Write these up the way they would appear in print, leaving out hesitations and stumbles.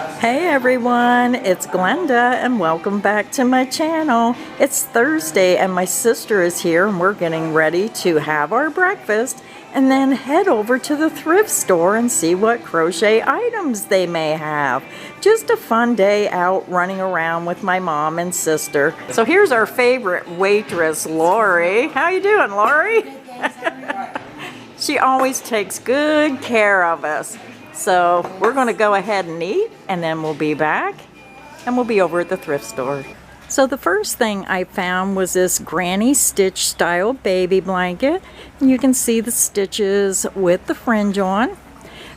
Hey everyone, it's Glenda and welcome back to my channel. It's Thursday and my sister is here and we're getting ready to have our breakfast and then head over to the thrift store and see what crochet items they may have. Just a fun day out running around with my mom and sister. So here's our favorite waitress, Lori. How you doing, Lori? She always takes good care of us. So we're going to go ahead and eat and then we'll be back and we'll be over at the thrift store. So the first thing I found was this granny stitch style baby blanket. And you can see the stitches with the fringe on.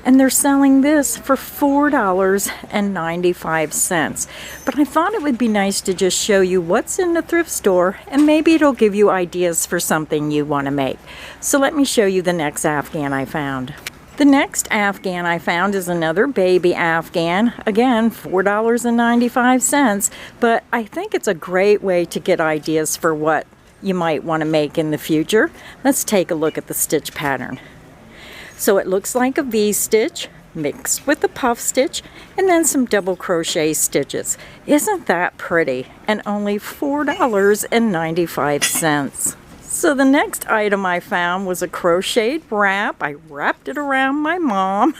And they're selling this for $4.95. But I thought it would be nice to just show you what's in the thrift store and maybe it'll give you ideas for something you want to make. So let me show you the next Afghan I found. The next Afghan I found is another baby Afghan. Again, $4.95, but I think it's a great way to get ideas for what you might want to make in the future. Let's take a look at the stitch pattern. So it looks like a V-stitch mixed with a puff stitch and then some double crochet stitches. Isn't that pretty? And only $4.95. So the next item I found was a crocheted wrap. I wrapped it around my mom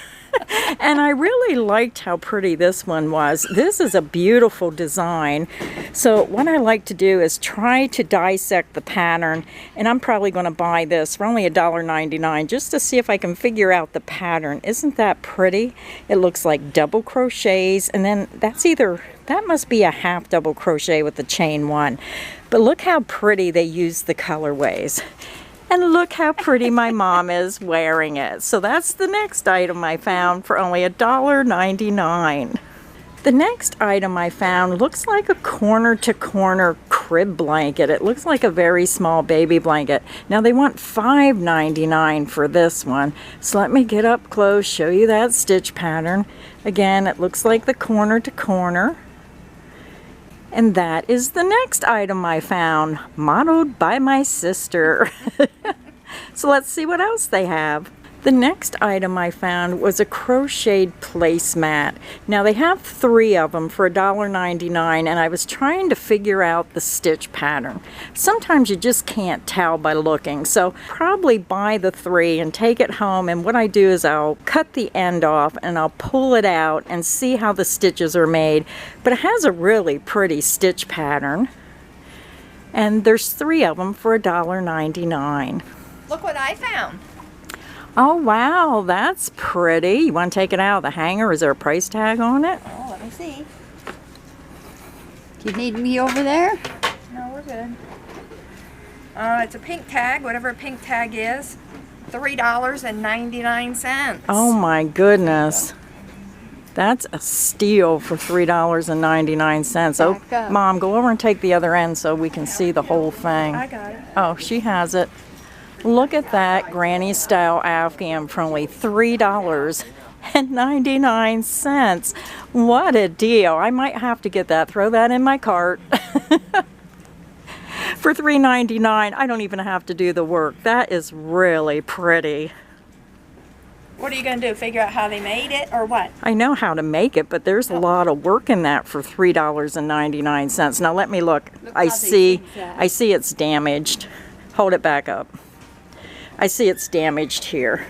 and I really liked how pretty this one was. This is a beautiful design. So what I like to do is try to dissect the pattern, and I'm probably going to buy this for only $1.99 just to see if I can figure out the pattern. Isn't that pretty? It looks like double crochets, and then that must be a half double crochet with the chain one. But look how pretty they use the colorways. And look how pretty my mom is wearing it. So that's the next item I found for only $1.99. The next item I found looks like a corner-to-corner crib blanket. It looks like a very small baby blanket. Now they want $5.99 for this one. So let me get up close, show you that stitch pattern. Again, it looks like the corner-to-corner. And that is the next item I found, modeled by my sister. So let's see what else they have. The next item I found was a crocheted placemat. Now they have 3 of them for $1.99, and I was trying to figure out the stitch pattern. Sometimes you just can't tell by looking, so probably buy the 3 and take it home, and what I do is I'll cut the end off and I'll pull it out and see how the stitches are made. But it has a really pretty stitch pattern, and there's 3 of them for $1.99. Look what I found. Oh wow, that's pretty. You want to take it out of the hanger? Is there a price tag on it? Oh, let me see. Do you need me over there? No, we're good. It's a pink tag, whatever a pink tag is. $3.99. Oh my goodness. That's a steal for $3.99. Oh, Mom, go over and take the other end so we can see the whole thing. I got it. Oh, she has it. Look at that granny style Afghan for only $3.99. What a deal. I might have to get that. Throw that in my cart. For $3.99, I don't even have to do the work. That is really pretty. What are you going to do? Figure out how they made it or what? I know how to make it, but there's a lot of work in that for $3.99. Now let me look. I see it's damaged. Hold it back up. I see it's damaged here.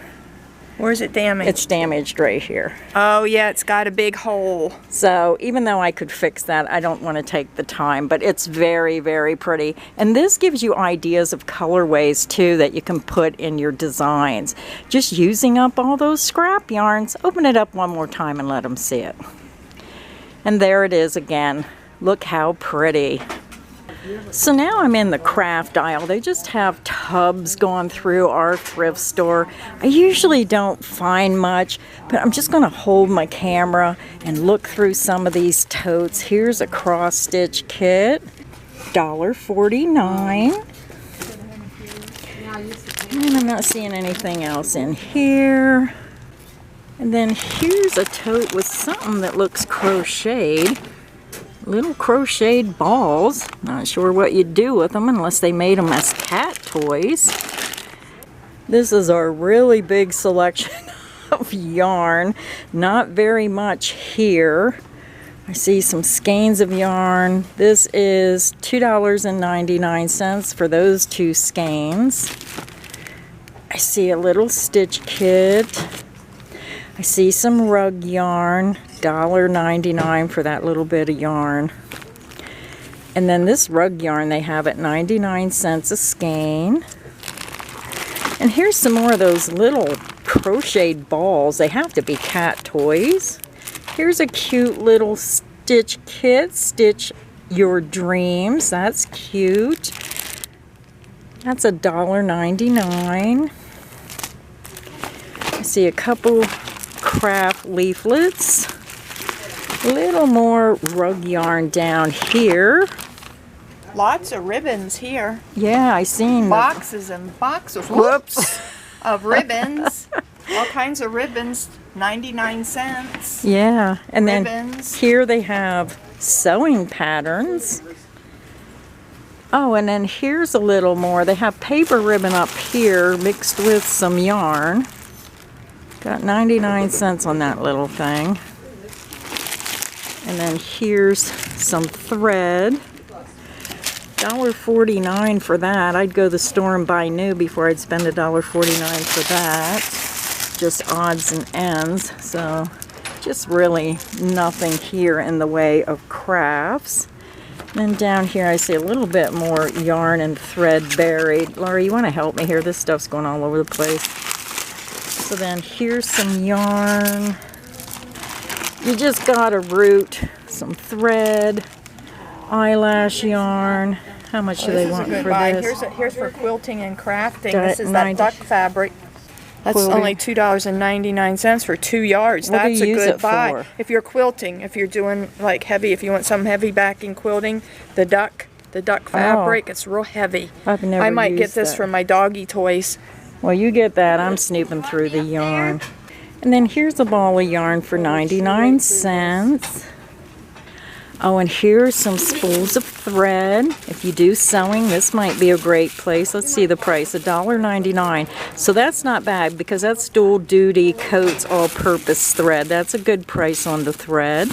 Where's it damaged? It's damaged right here. Oh yeah, it's got a big hole. So even though I could fix that, I don't want to take the time, but it's very, very pretty. And this gives you ideas of colorways too that you can put in your designs. Just using up all those scrap yarns. Open it up one more time and let them see it. And there it is again. Look how pretty. So now I'm in the craft aisle. They just have tubs going through our thrift store. I usually don't find much, but I'm just going to hold my camera and look through some of these totes. Here's a cross stitch kit, $1.49. And I'm not seeing anything else in here. And then here's a tote with something that looks crocheted. Little crocheted balls. Not sure what you'd do with them unless they made them as cat toys. This is our really big selection of yarn. Not very much here. I see some skeins of yarn. This is $2.99 for those 2 skeins. I see a little stitch kit. I see some rug yarn, $1.99 for that little bit of yarn. And then this rug yarn they have at 99 cents a skein. And here's some more of those little crocheted balls. They have to be cat toys. Here's a cute little stitch kit, Stitch Your Dreams. That's cute. That's $1.99. I see a couple craft leaflets. A little more rug yarn down here. Lots of ribbons here. Yeah, I seen boxes and boxes. Whoops. Of ribbons. All kinds of ribbons. 99 cents. Yeah, and then ribbons. Here they have sewing patterns. Oh, and then here's a little more. They have paper ribbon up here mixed with some yarn. Got 99 cents on that little thing. And then here's some thread. $1.49 for that. I'd go to the store and buy new before I'd spend $1.49 for that. Just odds and ends. So just really nothing here in the way of crafts. Then down here I see a little bit more yarn and thread buried. Laurie, you want to help me here? This stuff's going all over the place. So then here's some yarn. You just gotta root some thread, eyelash yarn. How much do they want for this? Here's for quilting and crafting. This is that duck fabric. That's only $2.99 for 2 yards. What That's do you a use good it buy. for? If you're quilting, if you're doing like heavy, if you want some heavy backing quilting, the duck fabric, it's real heavy. I've never I might get used this that. for my doggy toys. Well, you get that. I'm snooping through the yarn. And then here's a ball of yarn for 99 cents. Oh, and here's some spools of thread. If you do sewing, this might be a great place. Let's see the price, $1.99. So that's not bad because that's dual duty coats all-purpose thread. That's a good price on the thread.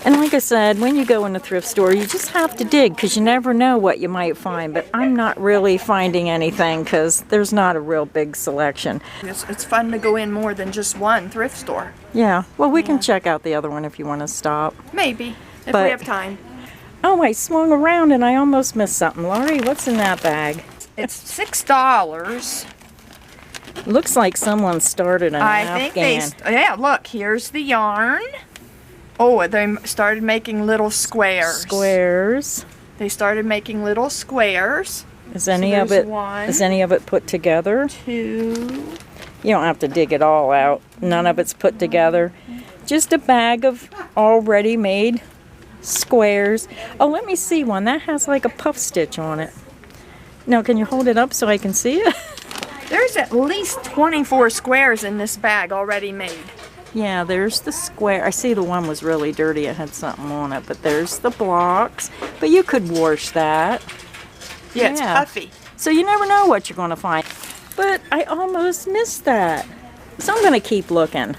And like I said, when you go in a thrift store, you just have to dig because you never know what you might find. But I'm not really finding anything because there's not a real big selection. It's fun to go in more than just one thrift store. Yeah, well, we can check out the other one if you want to stop. Maybe, if But- we have time. Oh, I swung around and I almost missed something. Laurie, what's in that bag? It's $6. Looks like someone started an I think Afghan. yeah, look, here's the yarn. Oh, they started making little squares. Squares. They started making little squares. Is any So of there's it? one. Is any of it put together? 2. You don't have to dig it all out. None of it's put together. Just a bag of already made squares. Oh, let me see one. That has like a puff stitch on it. Now, can you hold it up so I can see it? There's at least 24 squares in this bag already made. Yeah, there's the square. I see the one was really dirty. It had something on it, but there's the blocks. But you could wash that. Yeah, it's Yeah. puffy. So you never know what you're going to find. But I almost missed that. So I'm going to keep looking.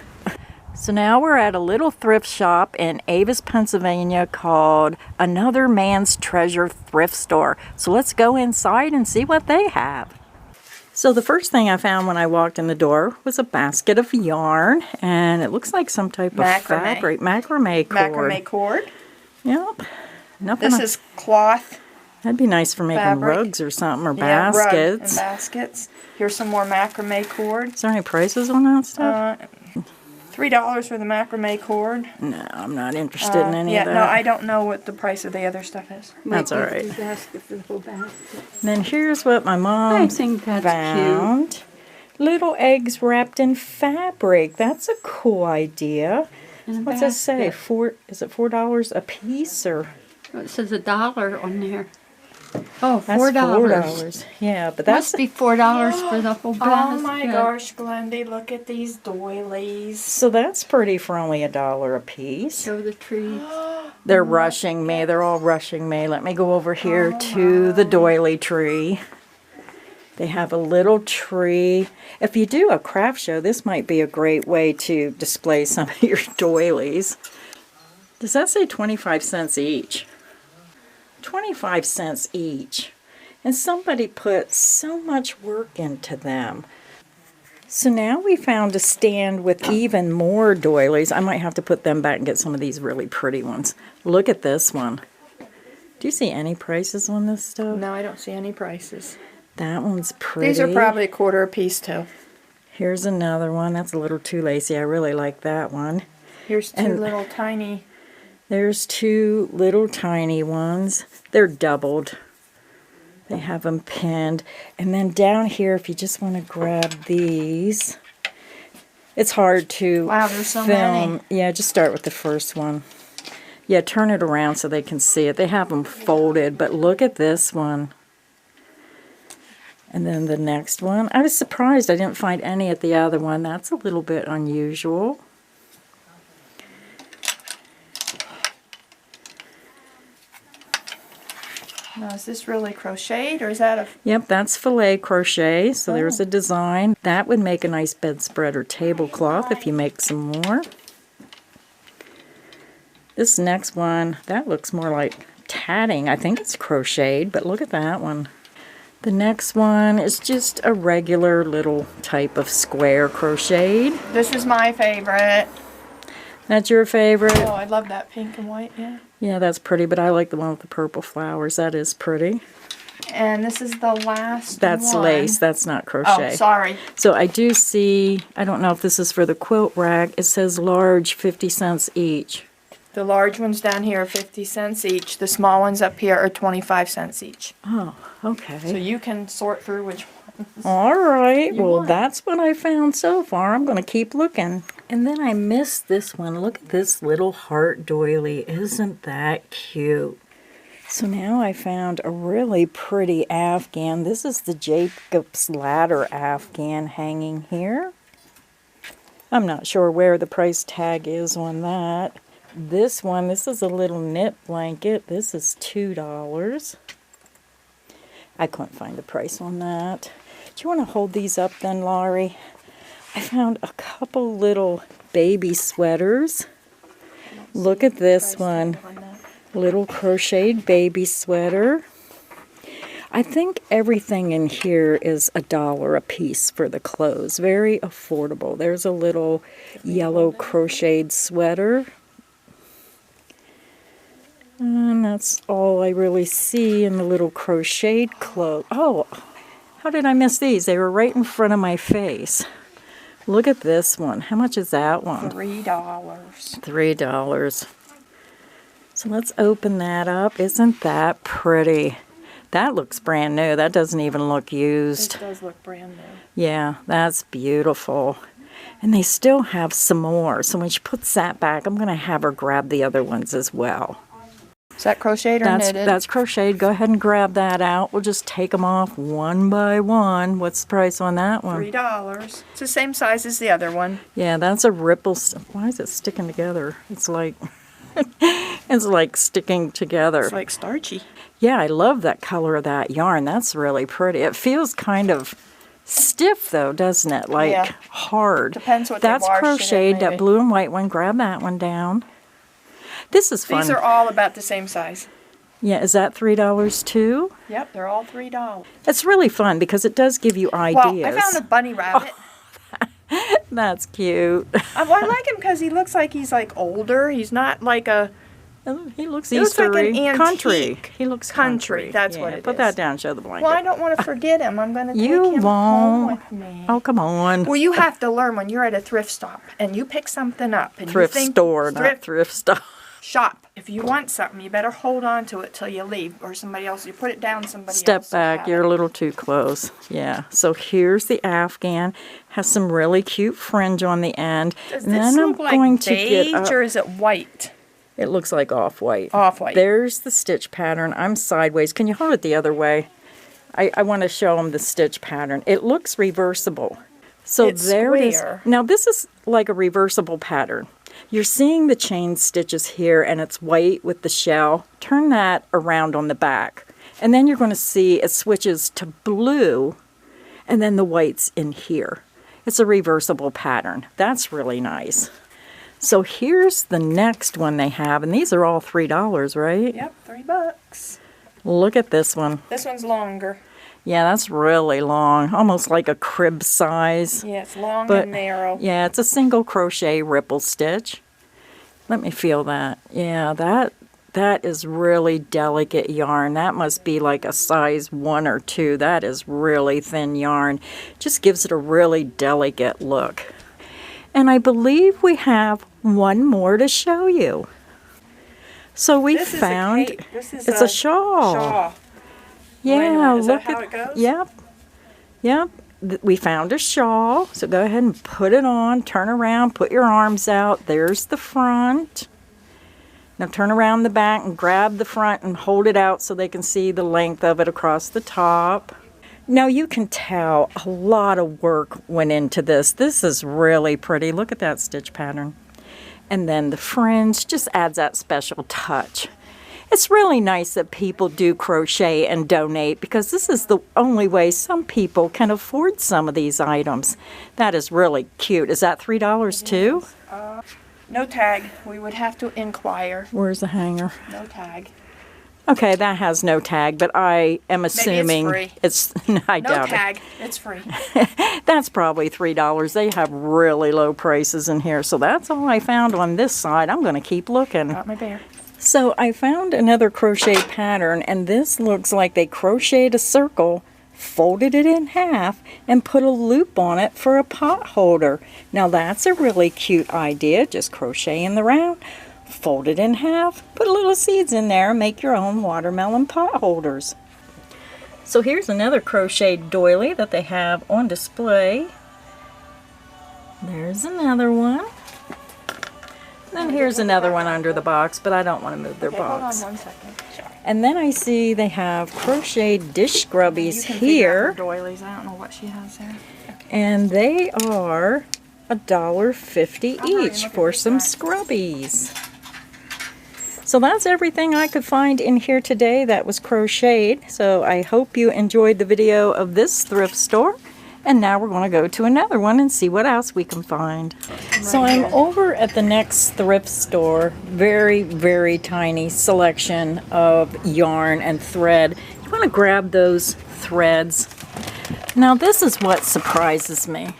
So now we're at a little thrift shop in Avis, Pennsylvania called Another Man's Treasure Thrift Store. So let's go inside and see what they have. So the first thing I found when I walked in the door was a basket of yarn, and it looks like some type of fabric, macrame cord. Macrame cord. Yep. Nothing. This is cloth. That'd be nice for making fabric. rugs or something, or Yeah, rug baskets. and baskets. Here's some more macrame cord. Is there any prices on that stuff? $3 for the macrame cord. No, I'm not interested in any of that. No, I don't know what the price of the other stuff is. That's all right. Basket for the whole basket. Then here's what my mom I think that's found. Little eggs wrapped in fabric. That's a cool idea. In a What's it say? basket. Is it $4 a piece or? It says $1 on there. Oh, That's $4. $4. Yeah, but that's Must be $4 for the whole basket. Oh my gosh, Glendy, look at these doilies. so that's pretty for only $1 a piece. Show the trees. They're rushing me. They're all rushing me. Let me go over here to the Doily Tree. They have a little tree. If you do a craft show, this might be a great way to display some of your doilies. Does that say 25 cents each? 25 cents each. And somebody put so much work into them. So now we found a stand with even more doilies. I might have to put them back and get some of these really pretty ones. Look at this one. Do you see any prices on this stuff? No, I don't see any prices. That one's pretty. These are probably $1 a piece too. Here's another one. That's a little too lacy. I really like that one. Here's two little tiny. There's two little tiny ones. They're doubled. They have them pinned. And then down here, if you just want to grab these, it's hard to Wow, there's so film. many. Yeah, just start with the first one. Yeah, turn it around so they can see it. They have them folded, but look at this one. And then the next one. I was surprised I didn't find any at the other one. That's a little bit unusual. Now, is this really crocheted or is that a... Yep, that's filet crochet. So there's a design. That would make a nice bedspread or tablecloth if you make some more. This next one, that looks more like tatting. I think it's crocheted, but look at that one. The next one is just a regular little type of square crocheted. This is my favorite. That's your favorite? Oh, I love that pink and white, yeah. Yeah, that's pretty, but I like the one with the purple flowers. That is pretty. And this is the last That's one. lace. That's not crochet. Oh, sorry. So I do see, I don't know if this is for the quilt rack. It says large, 50 cents each. The large ones down here are 50 cents each. The small ones up here are 25 cents each. Oh, okay. So you can sort through which ones. All right. You Well, want. that's what I found so far. I'm going to keep looking. And then I missed this one. Look at this little heart doily. Isn't that cute? So now I found a really pretty Afghan. This is the Jacob's Ladder Afghan hanging here. I'm not sure where the price tag is on that. This one, this is a little knit blanket. This is $2. I couldn't find the price on that. Do you want to hold these up then, Laurie? I found a couple little baby sweaters. Look at this one. Little crocheted baby sweater. I think everything in here is $1 a piece for the clothes. Very affordable. There's a little yellow crocheted sweater. And that's all I really see in the little crocheted clothes. Oh, how did I miss these? They were right in front of my face. Look at this one. How much is that one? $3. $3. So let's open that up. Isn't that pretty? That looks brand new. That doesn't even look used. It does look brand new. Yeah, that's beautiful. And they still have some more. So when she puts that back, I'm going to have her grab the other ones as well. Is that crocheted or knitted? That's crocheted. Go ahead and grab that out. We'll just take them off one by one. What's the price on that one? $3. It's the same size as the other one. Yeah, that's a ripple. Why is it sticking together? It's like it's like sticking together. It's like starchy. Yeah, I love that color of that yarn. That's really pretty. It feels kind of stiff though, doesn't it? Like Yeah. hard. Depends what they That's wash it in, crocheted. That maybe. blue and white one. Grab that one down. This is fun. These are all about the same size. Yeah, is that $3 too? Yep, they're all $3. It's really fun because it does give you ideas. Well, I found a bunny rabbit. That's cute. I like him because he looks like he's like older. He's not like a He looks He looks like Eastery. an antique. Country. He looks Country, that's what it Put is. that down. Show the blanket. Well, I don't want to forget him. I'm going to take You him home won't. with me. Oh, come on. Well, you have to learn when you're at a thrift stop and you pick something up and Thrift you think store, not thrift stop. shop. If you want something, you better hold on to it till you leave, or somebody else. You put it down, somebody Step else will back. have You're it. a little too close. Yeah. So here's the Afghan. Has some really cute fringe on the end. Does And this then I'm look like going to beige get up. or is it white? It looks like off-white. Off-white. There's the stitch pattern. I'm sideways. Can you hold it the other way? I want to show them the stitch pattern. It looks reversible. So It's there it is. square. Now this is like a reversible pattern. You're seeing the chain stitches here and it's white with the shell. Turn that around on the back. And then you're going to see it switches to blue and then the white's in here. It's a reversible pattern. That's really nice. So here's the next one they have, and these are all $3, right? Yep, $3. Look at this one. This one's longer. Yeah, that's really long, almost like a crib size. Yeah, it's long But and narrow. yeah, it's a single crochet ripple stitch. Let me feel that. Yeah, that is really delicate yarn. That must be like a size 1 or 2. That is really thin yarn. Just gives it a really delicate look. And I believe we have one more to show you. So we This found, is a cape. This is it's a shawl. shawl. Yeah, Wait a minute, is look that how at, it goes? Yep. Yep. We found a shawl. So go ahead and put it on, turn around, put your arms out. There's the front. Now turn around the back and grab the front and hold it out so they can see the length of it across the top. Now you can tell a lot of work went into this. This is really pretty. Look at that stitch pattern. And then the fringe just adds that special touch. It's really nice that people do crochet and donate because this is the only way some people can afford some of these items. That is really cute. Is that $3 too? No tag. We would have to inquire. Where's the hanger? No tag. Okay, that has no tag, but I am assuming free. I No doubt tag. It's free. it. That's probably $3. They have really low prices in here, so that's all I found on this side. I'm going to keep looking. Got my bear. So I found another crochet pattern, and this looks like they crocheted a circle, folded it in half, and put a loop on it for a pot holder. Now that's a really cute idea. Just crochet in the round, fold it in half, put a little seeds in there, and make your own watermelon pot holders. So here's another crocheted doily that they have on display. There's another one. Then here's another one under the box, but I don't want to move their Okay, box. hold on 1 second. Sorry. And then I see they have crocheted dish scrubbies You can figure out her here, doilies. I don't know what she has there. Okay. and they are $1.50 I'll hurry and each look at for these some guys. scrubbies. So that's everything I could find in here today that was crocheted. So I hope you enjoyed the video of this thrift store. And now we're going to go to another one and see what else we can find. So I'm over at the next thrift store. Very, very tiny selection of yarn and thread. You want to grab those threads. Now this is what surprises me.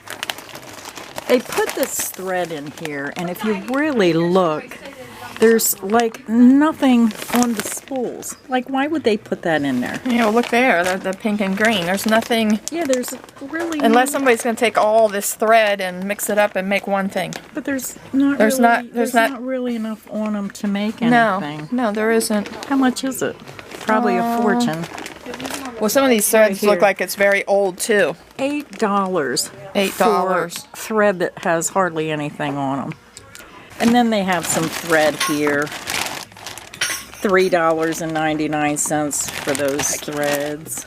They put this thread in here, and if you really look, there's like nothing on the spools. Like, why would they put that in there? Yeah, well, look there, the pink and green. There's nothing, Yeah, there's really unless somebody's going to take all this thread and mix it up and make one thing. but there's not There's really, not- there's not- not really enough on them to make No, anything. no, there isn't. How much is it? Probably a fortune. Well, some of these threads Right look here. like it's very old too. $8. $8. For thread that has hardly anything on them. And then they have some thread here. $3.99 for those threads.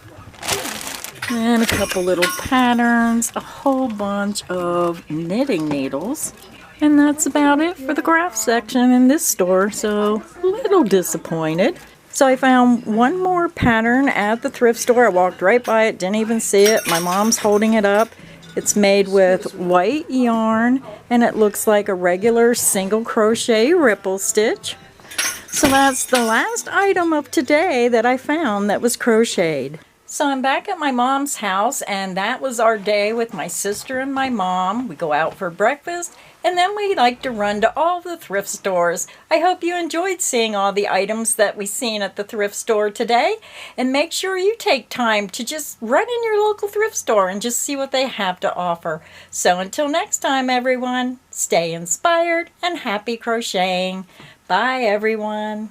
And a couple little patterns, a whole bunch of knitting needles. And that's about it for the craft section in this store, so a little disappointed. So I found one more pattern at the thrift store. I walked right by it, didn't even see it. My mom's holding it up. It's made with white yarn, and it looks like a regular single crochet ripple stitch. So that's the last item of today that I found that was crocheted. So I'm back at my mom's house, and that was our day with my sister and my mom. We go out for breakfast, and then we like to run to all the thrift stores. I hope you enjoyed seeing all the items that we seen at the thrift store today. And make sure you take time to just run in your local thrift store and just see what they have to offer. So until next time, everyone, stay inspired and happy crocheting. Bye, everyone.